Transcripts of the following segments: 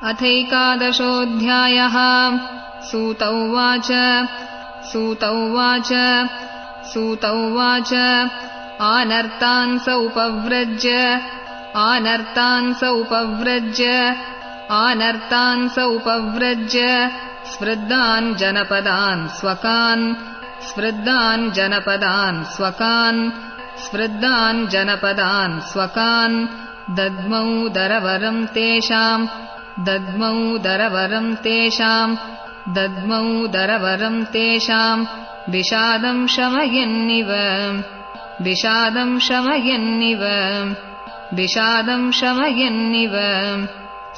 अथैकादशोऽध्यायः। सूत उवाच आनर्तान् स उपव्रज्य स्फृद्दान् जनपदान् स्वकान् दद्मौ दरवरं तेषाम् विषादं शमयन्निव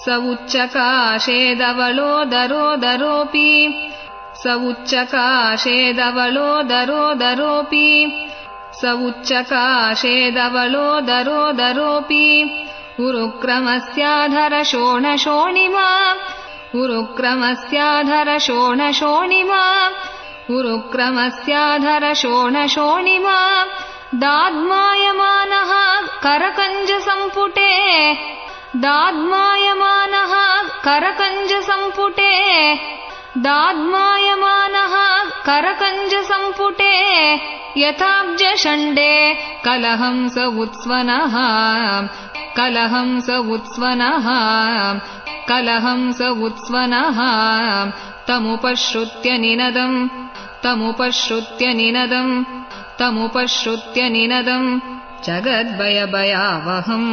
स उच्चकाशेदवलोदरोदरोऽपि उरुक्रमस्याधरशोणशोणिमा दाद्मायमानः करकञ्जसम्पुटे यथाब्जषण्डे कलहंस उत्स्वनः तमुपश्रुत्य निनदम् जगद्भयभयावहम्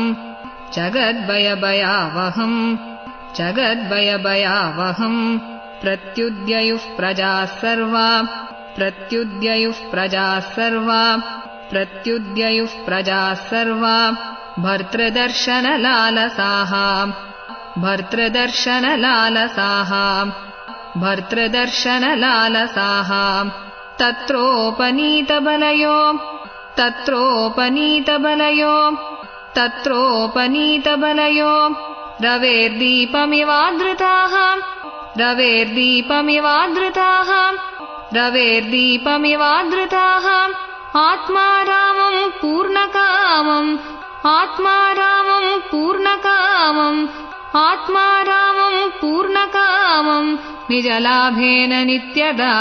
प्रत्युद्ययुः प्रजाः सर्वा भर्तृदर्शनलालसाः तत्रोपनीतबलयो रवेर्दीपमिवादृताः आत्मारामं पूर्णकामं निजलाभेन नित्यदा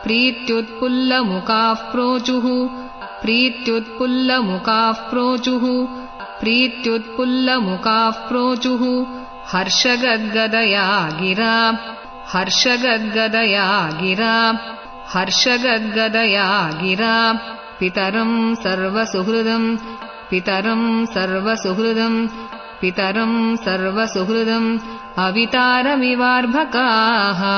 प्रीत्युत्पुल्लमुखाः प्रोचुः हर्षगद्गदया गिरा पितरं सर्वसुहृदम् अवितारमिवार्भकाः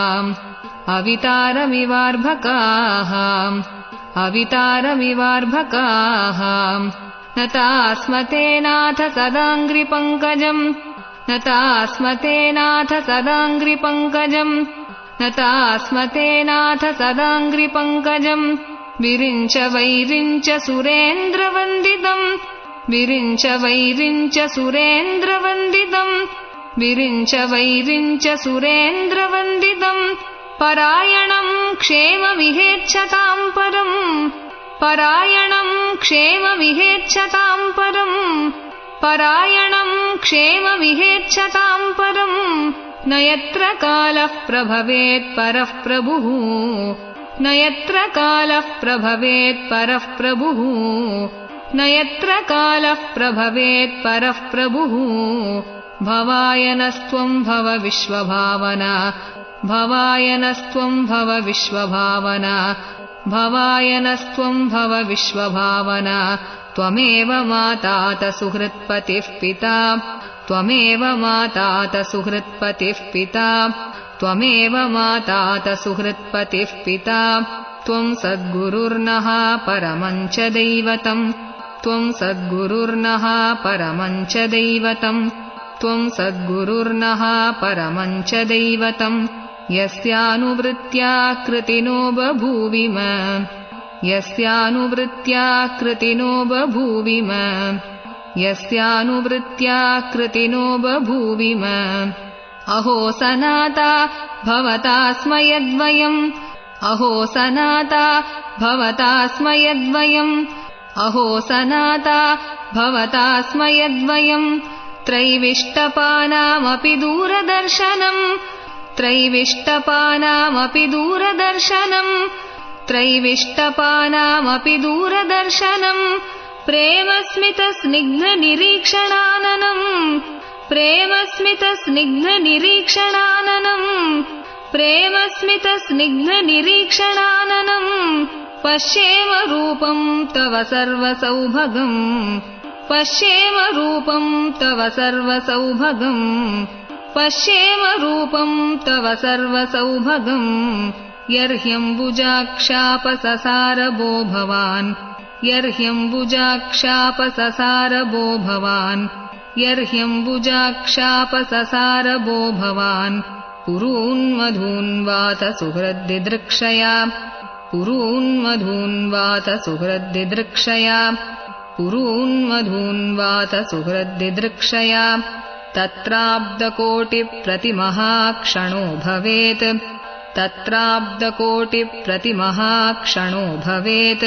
न तास्मतेनाथ सदाङ्घ्रिपङ्कजम् विरिञ्च वैरिञ्च सुरेन्द्रवन्दितम् परायणं क्षेममिहेच्छतां परम् न यत्र कालः प्रभवेत् परः प्रभुः भवाय नस्त्वं भव विश्वभावना त्वमेव मातात सुहृत्पतिः पिता त्वं सद्गुरुर्नः परमञ्च दैवतम् यस्यानुवृत्त्या कृतिनो बभूविम अहो सनाता भवता स्म यद्वयम् अहो सनाता भवता स्मयद्वयम् त्रैविष्टपानामपि दूरदर्शनम् त्रैविष्टपानामपि दूरदर्शनम् त्रैविष्टपानामपि दूरदर्शनम् प्रेमस्मितस्निग्धनिरीक्षणाननम् प्रेमस्मितस्निग्धनिरीक्षणाननम् प्रेमस्मितस्निग्धनिरीक्षणाननम् पश्येम रूपम् तव सर्वसौभगम् पश्येम रूपम् तव सर्वसौभगम् पश्येम रूपम् तव सर्वसौभगम् यर्ह्यम्बुजाक्षापससारभो भवान् यर्ह्यम्बुजाक्षापससारभो भवान् यर्ह्यम्बुजाक्षापससारभो भवान् पुरून्मधून्वात सुहृद्दिदृक्षया पुरून्मधून्वात सुहृद्दिदृक्षया पुरून्मधून्वात सुहृद्दिदृक्षया तत्राब्दकोटिप्रतिमः क्षणो भवेत् तत्राब्दकोटिप्रतिमः क्षणो भवेत्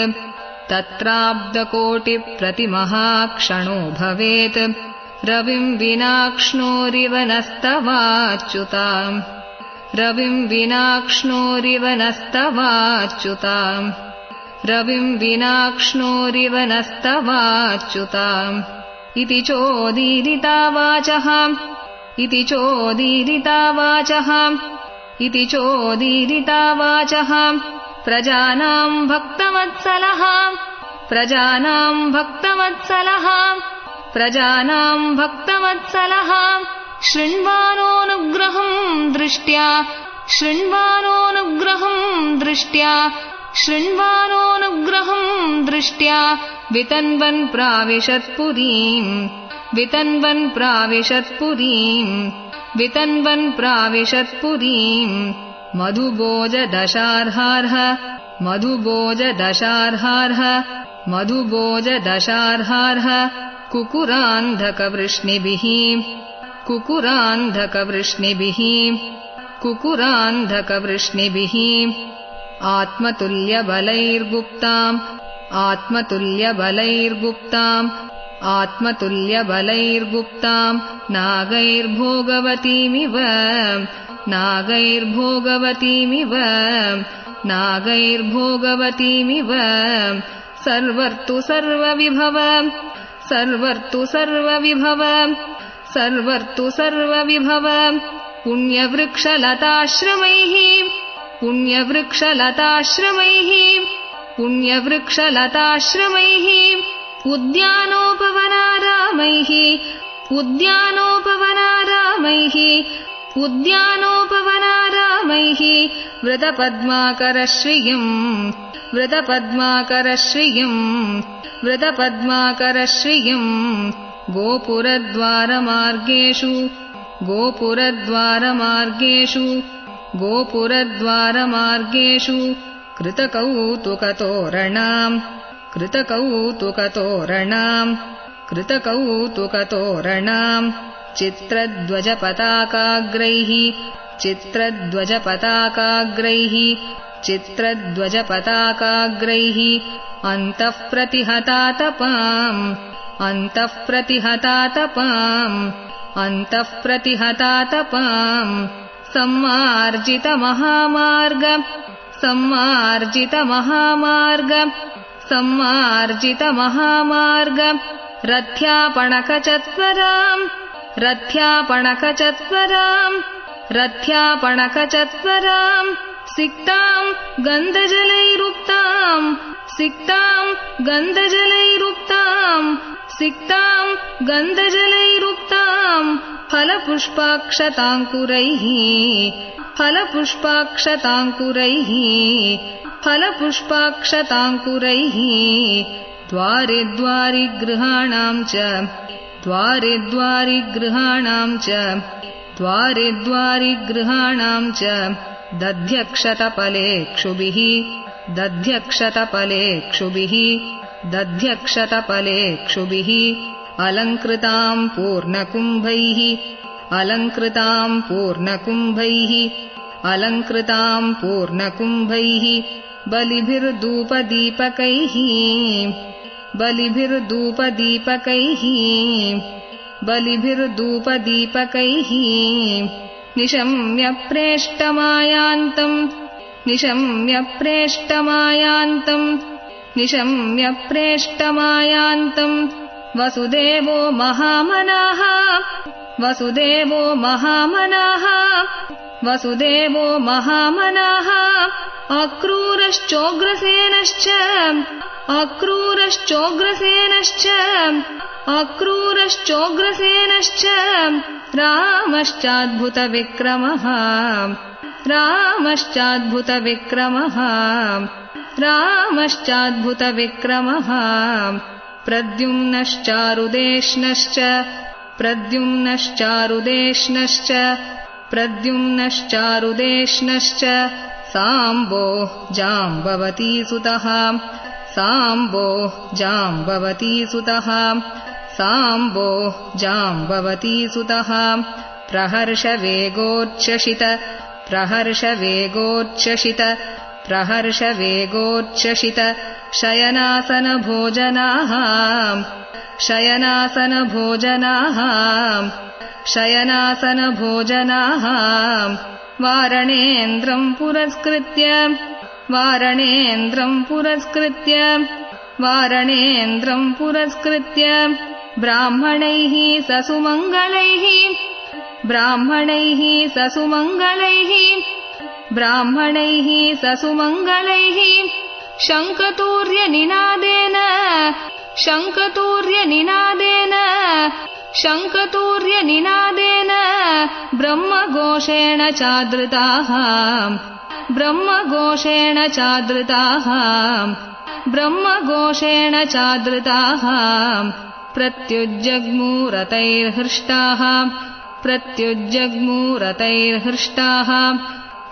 तत्राब्दकोटिप्रतिमः क्षणो भवेत् रविम् विनाक्ष्णोरिव नस्तवाच्युताम् रविम् विनाक्ष्णोरिव नस्तवाच्युताम् रविम् विनाक्ष्णोरिव नस्तवाच्युताम् इति चोदीरिता वाचः इति चोदीरिता वाचः इति चोदीरिता वाचः प्रजानाम् भक्तवत्सलः प्रजानाम् भक्तवत्सलः प्रजानाम् भक्तवत्सलः शृण्वानोऽनुग्रहम् दृष्ट्या शृण्वानोऽनुग्रहम् दृष्ट्या शृण्वानोऽनुग्रहम् दृष्ट्या वितन्वन् प्राविशत्पुरीम् वितन्वन् प्राविशत्पुरीम् वितन्वन् प्राविशत्पुरीम् मधुभोजदशार्हार्ह मधुभोजदशार्हार्ह मधुभोजदशार्हार्ह कुकुरान्धकवृष्णिभिः कुकुरान्धकवृष्णिभिः कुकुरान्धकवृष्णिभिः आत्मतुल्यबलैर्गुप्ताम् आत्मतुल्यबलैर्गुप्ताम् आत्मतुल्यबलैर्गुप्ताम् नागैर्भोगवतीमिव नागैर्भोगवतीमिव नागैर्भोगवतीमिव सर्वर्तु सर्वविभव सर्वर्तु सर्वविभव सर्वर्तु सर्वविभव पुण्यवृक्षलताश्रमैः पुण्यवृक्षलताश्रमैः पुण्यवृक्षलताश्रमैः उद्यानोपवनारामैः उद्यानोपवनारामैः उद्यानोपवनारामैः वृतपद्माकरश्रियम् वृतपद्माकरश्रियम् वृतपद्माकरश्रियम् गोपुरद्वारमार्गेषु गोपुरद्वारमार्गेषु गोपुरद्वारमार्गेषु कृतकौतुकतोरणाम् कृतकौतुकतोरणाम् कृतकौतुकतोरणाम् चित्रध्वजपताकाग्रैः चित्रध्वजपताकाग्रैः चित्रध्वजपताकाग्रैः अन्तःप्रतिहतातपाम् अन्तःप्रतिहतातपाम् अन्तःप्रतिहतातपाम् सम्मार्जितमहामार्ग सम्मार्जितमहामार्ग सम्मार्जितमहामार्ग रथ्यापणकचत्वराम् रथ्यापणकचत्वराम् रथ्यापणकचत्वराम् सिक्ताम् गन्धजलैरुक्ताम् सिक्ताम् गन्धजलैरुक्ताम् सिक्ताम् गन्धजलैरुक्ताम् फलपुष्पाक्षताङ्कुरैः फलपुष्पाक्षताङ्कुरैः फलपुष्पाक्षताङ्कुरैः द्वारे द्वारि गृहाणाम् च द्वारे द्वारि गृहाणाम् च द्वारे द्वारि गृहाणाम् च दध्यक्षतफलेक्षुभिः दध्यक्षतफलेक्षुभिः दध्यक्षतफलेक्षुभिः अलङ्कृताम् पूर्णकुम्भैः अलङ्कृताम् पूर्णकुम्भैः अलङ्कृताम् पूर्णकुम्भैः बलिभिर्धूपदीपकैः बलिभिर्धूपदीपकैः बलिभिर्धूपदीपकैः निशम्य प्रेष्टमायान्तम् निशम्य प्रेष्टमायान्तम् निशम्य प्रेष्टमायान्तम् वसुदेवो महामनाः वसुदेवो महामनाः वसुदेवो महामनाः अक्रूरश्चोग्रसेनश्च अक्रूरश्चोग्रसेनश्च अक्रूरश्चोग्रसेनश्च रामश्चाद्भुतविक्रमः रामश्चाद्भुतविक्रमः रामश्चाद्भुतविक्रमः प्रद्युम्नश्चारुदेष्णश्च प्रद्युम्नश्चारुदेष्णश्च प्रद्युम्नश्चारुदेष्णश्च साम्बो जाम्बवतीसुतः साम्बो जाम्बवतीसुतः साम्बो जाम्बवतीसुतः प्रहर्षवेगोच्छ्वसित प्रहर्षवेगोच्छ्वसित प्रहर्षवेगोच्छ्वसित शयनासनभोजनाः शयनासनभोजनाः शयनासनभोजनाः वारणेन्द्रं पुरस्कृत्य वारणेन्द्रं पुरस्कृत्य वारणेन्द्रं पुरस्कृत्य ब्राह्मणैः ससुमङ्गलैः ब्राह्मणैः ससुमङ्गलैः ब्राह्मणैः ससुमङ्गलैः शङ्खतूर्यनिनादेन शङ्खतूर्यनिनादेन शङ्खतूर्यनिनादेन ब्रह्मघोषेण चादृताः ब्रह्मघोषेण चादृताः ब्रह्मघोषेण चादृताः प्रत्युज्जग्मुरतैर्हृष्टाः प्रत्युज्जग्मुरतैर्हृष्टाः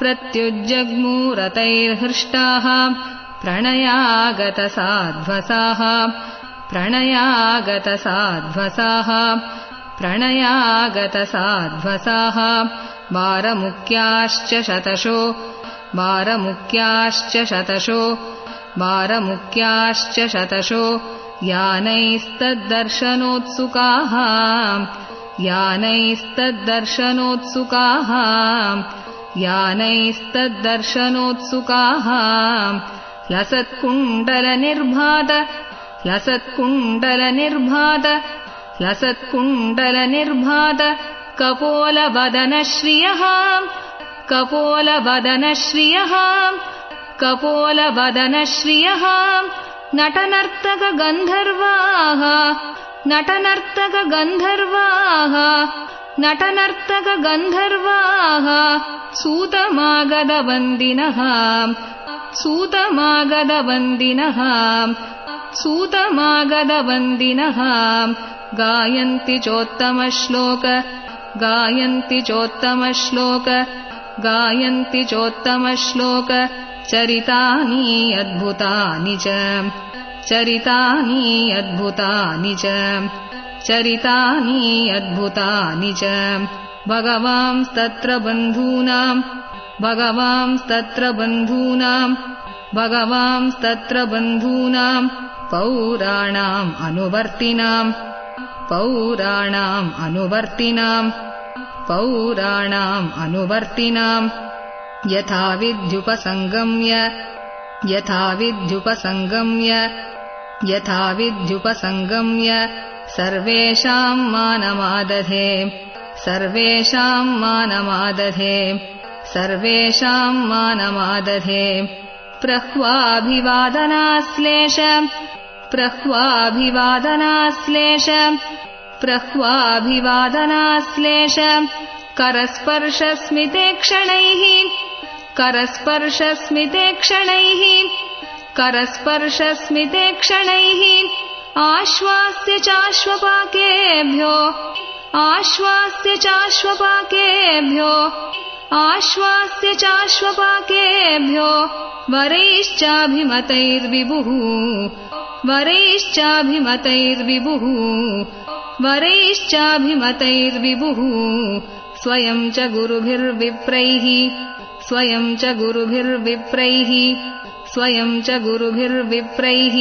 प्रत्युज्जग्मुरतैर्हृष्टाः प्रणयागतसाध्वसाः प्रणयागतसाध्वसाः प्रणयागतसाध्वसाः मारमुख्याश्च शतशो मारमुख्याश्च शतशो मारमुख्याश्च शतशो यानैस्तद्दर्शनोत्सुकाः यानैस्तद्दर्शनोत्सुकाः यानैस्तद्दर्शनोत्सुकाः लसत्कुण्डलनिर्भात लसत्कुण्डलनिर्भात लसत्कुण्डलनिर्भात कपोलवदनश्रियः कपोलवदनश्रियः कपोलवदनश्रियः नटनर्तकगन्धर्वाः नटनर्तकगन्धर्वाः नटनर्तकगन्धर्वाः सूतमागधवन्दिनः सूतमागधवन्दिनः सूतमागधवन्दिनः गायन्ति चोत्तमश्लोक गायन्ति चोत्तमश्लोक गायन्ति चोत्तमश्लोक चरितानि अद्भुतानि च चरितानि अद्भुतानि च चरितानि अद्भुतानि च भगवांस्तत्र बन्धूनां भगवांस्तत्र बन्धूनां भगवांस्तत्र बन्धूनां पौराणाम् अनुवर्तिनां पौराणाम् अनुवर्तिनां पौराणाम् अनुवर्तिनां यथा विद्युपसङ्गम्य यथा विद्युपसङ्गम्य यथा विद्युपसङ्गम्य सर्वेषाम् मानमादधे सर्वेषाम् मानमादधे सर्वेषाम् मानमादधे प्रह्वाभिवादनाश्लेष प्रह्वाभिवादनाश्लेष प्रह्वाभिवादनाश्लेष करस्पर्शस्मितेक्षणैः करस्पर्शस्मितेक्षणैः करस्पर्शस्मितेक्षणैः आश्वास्य चाश्वपाकेभ्यो आश्वास्य चाश्वपाकेभ्यो आश्वास्य चाश्वपाकेभ्यो वरैश्चाभिमतैर्विभुः वरैश्चाभिमतैर्विभुः वरैश्चाभिमतैर्विभुः स्वयं च गुरुभिर्विप्रैः स्वयं च गुरुभिर्विप्रैः स्वयं च गुरुभिर्विप्रैः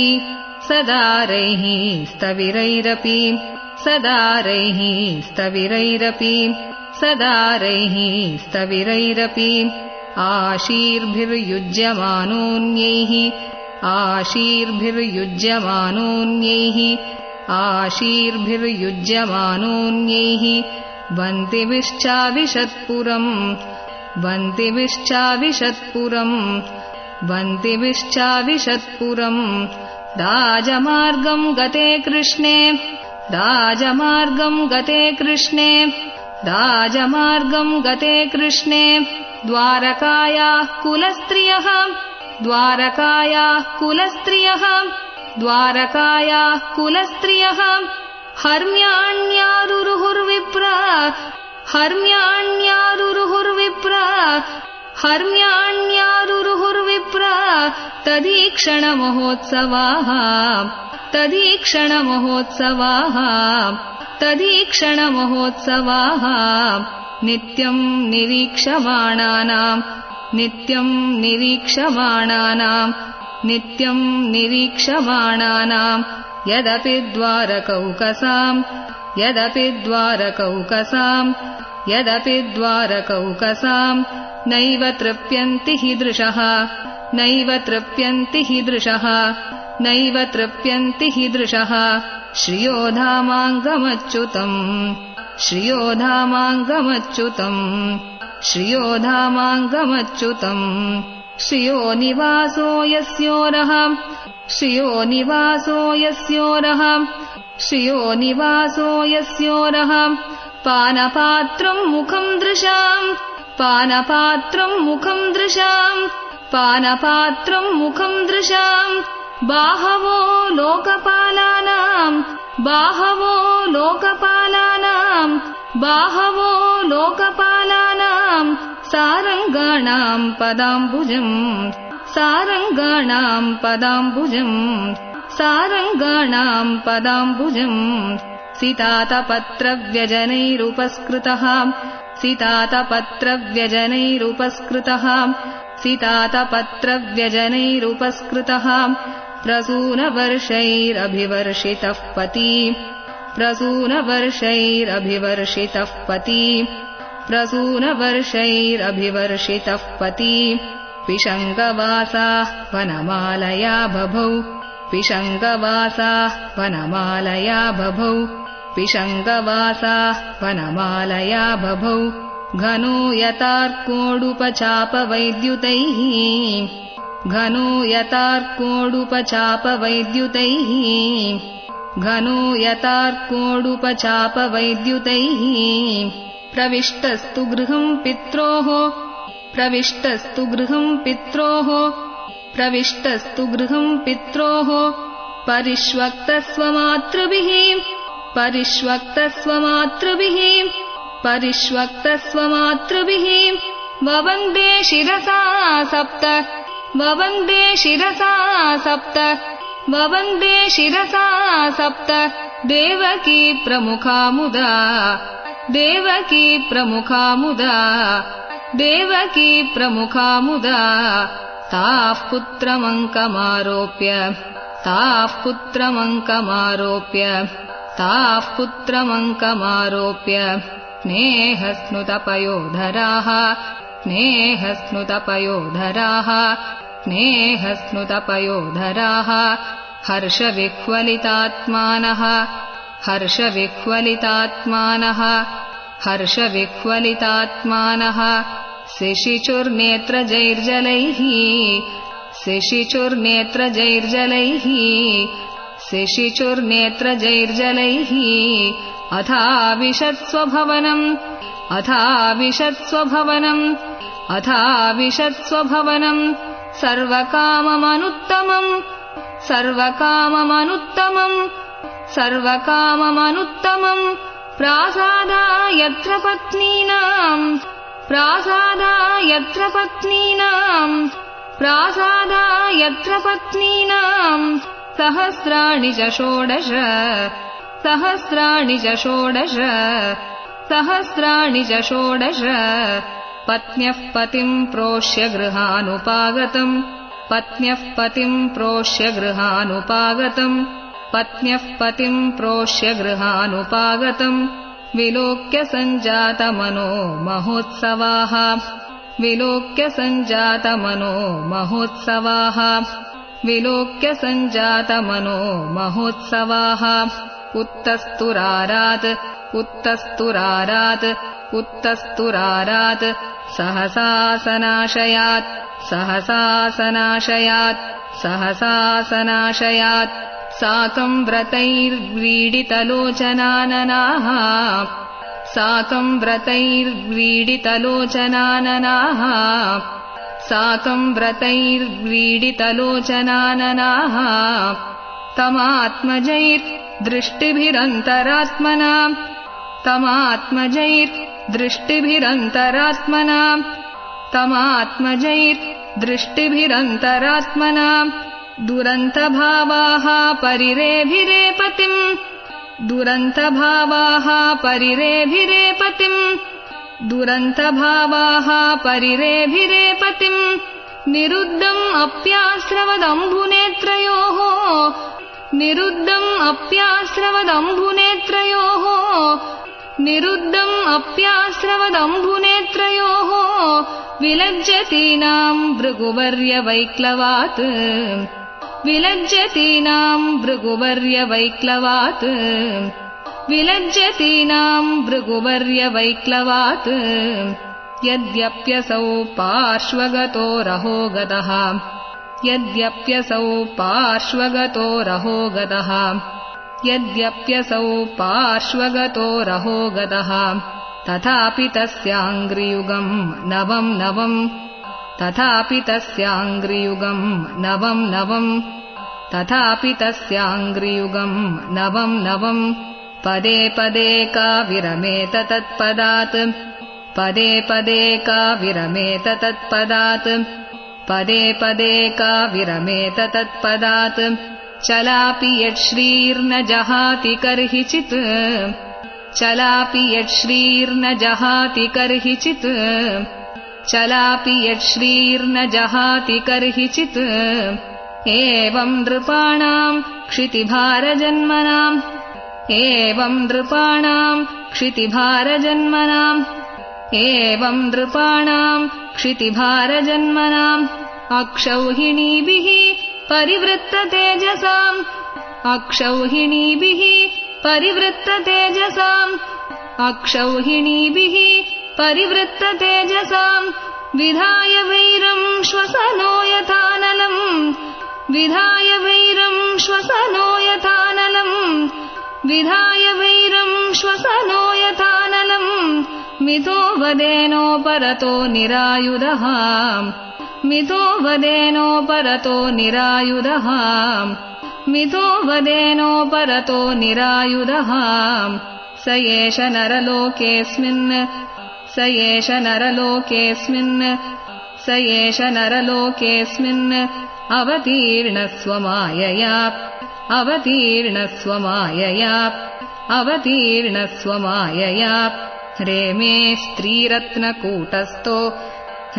सदारैः स्तविरैरपि सदारैः स्तविरैरपि सदारैः स्तविरैरपि आशीर्भिर्युज्यमानोऽन्यैः आशीर्भिर्युज्यमानोऽन्यैः आशीर्भिर्युज्यमानोऽन्यैः वन्तिभिश्चाविशत्पुरम् वन्तिभिश्चाविशत्पुरम् वन्तिभिश्चाविशत्पुरम् राजमार्गम् गते कृष्णे राजमार्गम् गते कृष्णे राजमार्गम् गते कृष्णे द्वारकायाः कुलस्त्रियः द्वारकायाः कुलस्त्रियः द्वारकायाः कुलस्त्रियः हर्म्याण्यारुरुहुर्विप्रा हर्म्याण्यारुरुहुर्विप्रा हर्म्याण्यारुरुहुर्विप्रा तदीक्षणमहोत्सवाः तदीक्षणमहोत्सवाः तदीक्षणमहोत्सवाः नित्यम् निरीक्षमाणानाम् नित्यम् निरीक्षमाणानाम् नित्यम् निरीक्षमाणानाम् यदपि द्वारकौकसाम् यदपि द्वारकौकसाम् यदपि द्वारकौकसाम् नैव तृप्यन्ति हि दृशः नैव तृप्यन्ति हि दृशः नैव तृप्यन्ति हि दृशः श्रियो धामाङ्गमच्युतम् श्रियो धामाङ्गमच्युतम् श्रियो धामाङ्गमच्युतम् श्रियो निवासो यस्योरः श्रियो निवासो यस्योरः श्रियो निवासो यस्योरः पानपात्रम् मुखम् दृशाम् पानपात्रम् मुखम् दृशाम् पानपात्रम् मुखम् दृशाम् बाहवो लोकपालानाम् बाहवो लोकपालानाम् बाहवो लोकपालानाम् सारङ्गाणाम् पदाम्बुजम् सारङ्गाणाम् पदाम्बुजम् सारङ्गाणाम् पदाम्बुजम् सितातपत्रव्यजनैरुपस्कृतः सितातपत्रव्यजनैरुपस्कृतः सितातपत्रव्यजनैरुपस्कृतः प्रसूनवर्षैरभिवर्षितः पति प्रसूनवर्षैरभिवर्षितः पति प्रसूनवर्षैरभिवर्षितः पति पिशङ्गवासाः वनमालया बभौ पिशङ्गवासाः वनमालया बभौ पिशङ्गवासाः वनमालया बभौ घनो यतार्कोडुपचापवैद्युतैः घनो यतार्कोडुपचापवैद्युतैः घनो यतार्कोडुपचापवैद्युतैः प्रविष्टस्तु गृहम् पित्रोः प्रविष्टस्तु गृहम् पित्रोः प्रविष्टस्तु गृहम् पित्रोः परिष्वक्तस्वमातृभिः परिष्वक्तस्वमातृभिः परिष्वक्तस्वमातृभिः ववन्दे शिरसा सप्त ववन्दे शिरसा सप्त ववन्दे शिरसा सप्त देवकी प्रमुखा मुदा देवकी प्रमुखा मुदा देवकी प्रमुखा मुदा ताः पुत्रमङ्कमारोप्य ताः पुत्रमङ्कमारोप्य ताः पुत्रमङ्कमारोप्य स्नेहस्नुतपयोधराः स्नेहस्नुतपयोधराः स्नेहस्नुतपयोधराः हर्षविह्वलितात्मानः हर्षविह्वलितात्मानः हर्षविह्वलितात्मानः शिशिचुर्नेत्रजैर्जलैः शिशिचुर्नेत्रजैर्जलैः शिशिचुर्नेत्रजैर्जलैः अथाविशत्स्वभवनम् अथाविशत्स्वभवनम् अथाविशत्स्वभवनम् सर्वकाममनुत्तमम् सर्वकाममनुत्तमम् सर्वकाममनुत्तमम् प्रासादा यत्र पत्नीनाम् प्रासादा यत्र पत्नीनाम् प्रासादा यत्र पत्नीनाम् सहस्राणि च षोडश सहस्राणि च षोडश सहस्राणि च षोडश पत्न्यः पतिम् प्रोष्य गृहानुपागतम् पत्न्यः पतिम् प्रोष्य गृहानुपागतम् पत्न्यः पतिम् प्रोष्य गृहानुपागतम् विलोक्य सञ्जातमनो महोत्सवाः विलोक्य सञ्जातमनो महोत्सवाः विलोक्य सञ्जातमनो महोत्सवाः उत्तस्तुरारात् उत्तस्तुरारात् उत्तस्तुरारात् सहसासनाशयात् सहसासनाशयात् सहसासनाशयात् साकम् व्रतैर्व्रीडितलोचनाननाः साकम् व्रतैर्व्रीडितलोचनाननाः साकम् व्रतैर्व्रीडितलोचनाननाः तमात्मजैर्दृष्टिभिरन्तरात्मना तमात्मजैर्दृष्टिभिरन्तरात्मना तमात्मजैर्दृष्टिभिरन्तरात्मना दुरन्तभावाः परिरेभिरेपतिम् दुरन्तभावाः परिरेभिरेपतिम् दुरन्तभावाः परिरेभिरेपतिम् निरुद्धम् अप्यास्रवदम्बुनेत्रयोः निरुद्धम् अप्यास्रवदम्बुनेत्रयोः निरुद्धम् अप्यास्रवदम्बुनेत्रयोः विलज्जतीनाम् भृगुवर्यवैक्लवात् विलज्जतीनाम् भृगुवर्यवैक्लवात् विलज्जतीनाम् भृगुवर्यवैक्लवात् यद्यप्यसौ पार्श्वगतो रहो गतः यद्यप्यसौ पार्श्वगतो रहो गतः यद्यप्यसौ पार्श्वगतो रहो गतः तथापि तस्याङ्घ्रियुगम् नवम् नवम् तथापि तस्याङ्घ्रियुगम् नवम् नवम् तथापि तस्याङ्घ्रियुगम् नवम् नवम् पदे पदे का विरमेत तत्पदात् पदे पदे का विरमेत तत्पदात् पदे पदे का विरमेत तत्पदात् चलापि यच्छ्रीर्न जहाति कर्हिचित् चलापि यच्छ्रीर्न जहाति कर्हिचित् चलापि यच्छ्रीर्न जहाति कर्हिचित् एवम् नृपाणाम् क्षितिभारजन्मनाम् एवम् नृपाणाम् क्षितिभारजन्मनाम् एवम् नृपाणाम् क्षितिभारजन्मनाम् अक्षौहिणीभिः परिवृत्ततेजसाम् अक्षौहिणीभिः परिवृत्ततेजसाम् अक्षौहिणीभिः परिवृत्ततेजसाम् विधाय वैरम् श्वसनो यथानलम् विधाय वैरम् श्वसनो यथानलम् विधाय वैरम् श्वसनो यथानलम् मिथो वदेनोपरतो निरायुधः मिथो वदेनोपरतो निरायुधः मिथो वदेनोपरतो निरायुधः स एष नरलोकेऽस्मिन् स एष नरलोकेऽस्मिन् स एष नरलोकेऽस्मिन् अवतीर्णस्वमायया अवतीर्णस्वमायया अवतीर्णस्वमायया रेमे स्त्रीरत्नकूटस्थो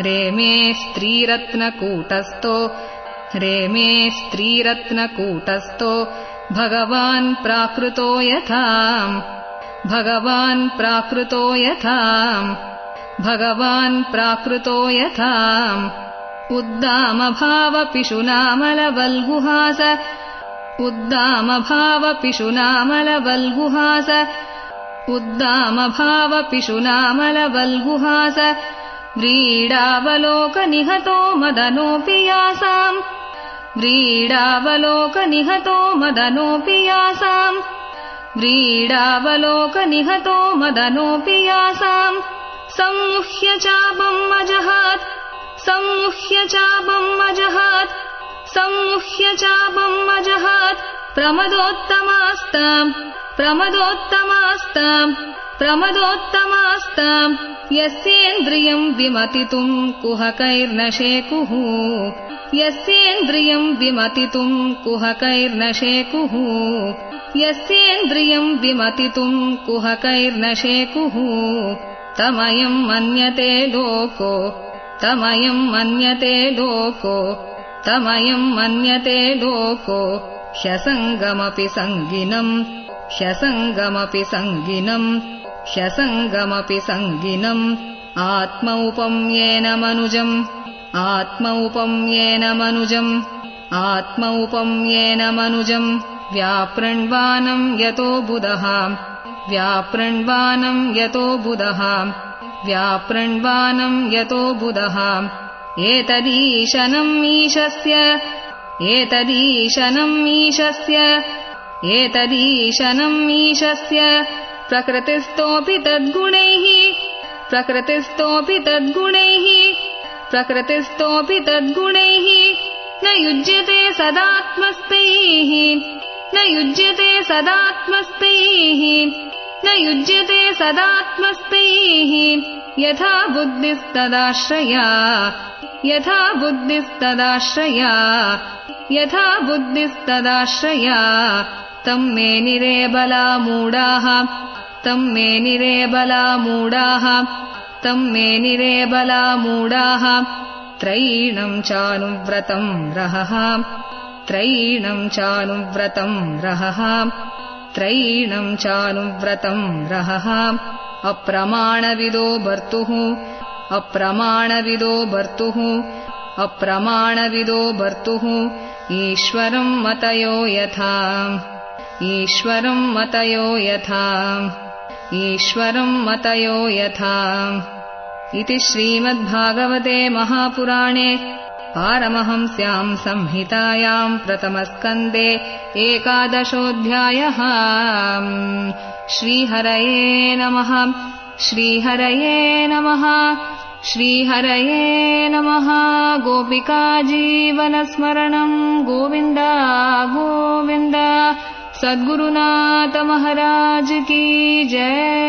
रेमे स्त्रीरत्नकूटस्थो रेमे स्त्रीरत्नकूटस्थो भगवान् प्राकृतो यथा भगवान् प्राकृतो यथा भगवान् प्राकृतो यथा उद्दामभावपिशुनामलवल्गुहास उद्दामभावपिशुनामलवल्गुहास उद्दामभावपिशुनामलवल्गुहास व्रीडावलोकनिहतो मदनोऽपि यासाम् व्रीडावलोकनिहतो मदनोऽपि यासाम् व्रीडावलोकनिहतो मदनोऽपि यासाम् सम्मुह्य चापम् अजहात् सम्मुह्य चापम् अजहात् सम्मुह्य चापम् अजहात् प्रमदोत्तमास्ताम् प्रमदोत्तमास्ताम् प्रमदोत्तमास्ताम् यस्येन्द्रियम् विमतितुम् कुहकैर्न शेकुः यस्येन्द्रियम् विमतितुम् कुहकैर्न शेकुः यस्येन्द्रियम् विमतितुम् कुहकैर्न शेकुः तमयम् मन्यते लोको तमयम् मन्यते लोको तमयम् मन्यते लोको ह्यसङ्गमपि सङ्गिनम् ह्यसङ्गमपि सङ्गिनम् ह्यसङ्गमपि सङ्गिनम् आत्मौपम्येन मनुजम् आत्मौपम्येन मनुजम् आत्मौपम्येन मनुजम् व्यापृण्वानम् यतो बुधः व्यापृण्वानम् यतो बुधः व्यापृण्वानम् यतो बुधः एतदीशनम् ईशस्य एतदीशनम् ईशस्य एतदीशनम् ईशस्य प्रकृतिस्थोऽपि तद्गुणैः प्रकृतिस्थोऽपि तद्गुणैः प्रकृतिस्थोऽपि तद्गुणैः न युज्यते सदात्मस्तैः न युज्यते सदात्मस्तैः न युज्यते सदात्मस्तैः यथा बुद्धिस्तदाश्रया यथा बुद्धिस्तदाश्रया यथा बुद्धिस्तदाश्रया तम् मे निरेबला मूढाः तम् मे निरेबला मूढाः तम् मे निरेबला मूढाः त्रयीणम् चानुव्रतम् रहः त्रयीणम् चानुव्रतम् रहः त्रयीणम् चानुव्रतम् रहः अप्रमाणविदो भर्तुः अप्रमाणविदो भर्तुः अप्रमाणविदो भर्तुः ईश्वरम् मतयो यथा ईश्वरम् मतयो यथा ईश्वरम् मतयो यथा इति श्रीमद्भागवते महापुराणे पारमहंस्याम् संहितायाम् प्रथमस्कन्धे 11ोऽध्यायः श्रीहरये नमः श्रीहरये नमः श्रीहरये नमः गोपिका जीवनस्मरणम् गोविन्द गोविन्द सद्गुरुनाथ महाराज की जय।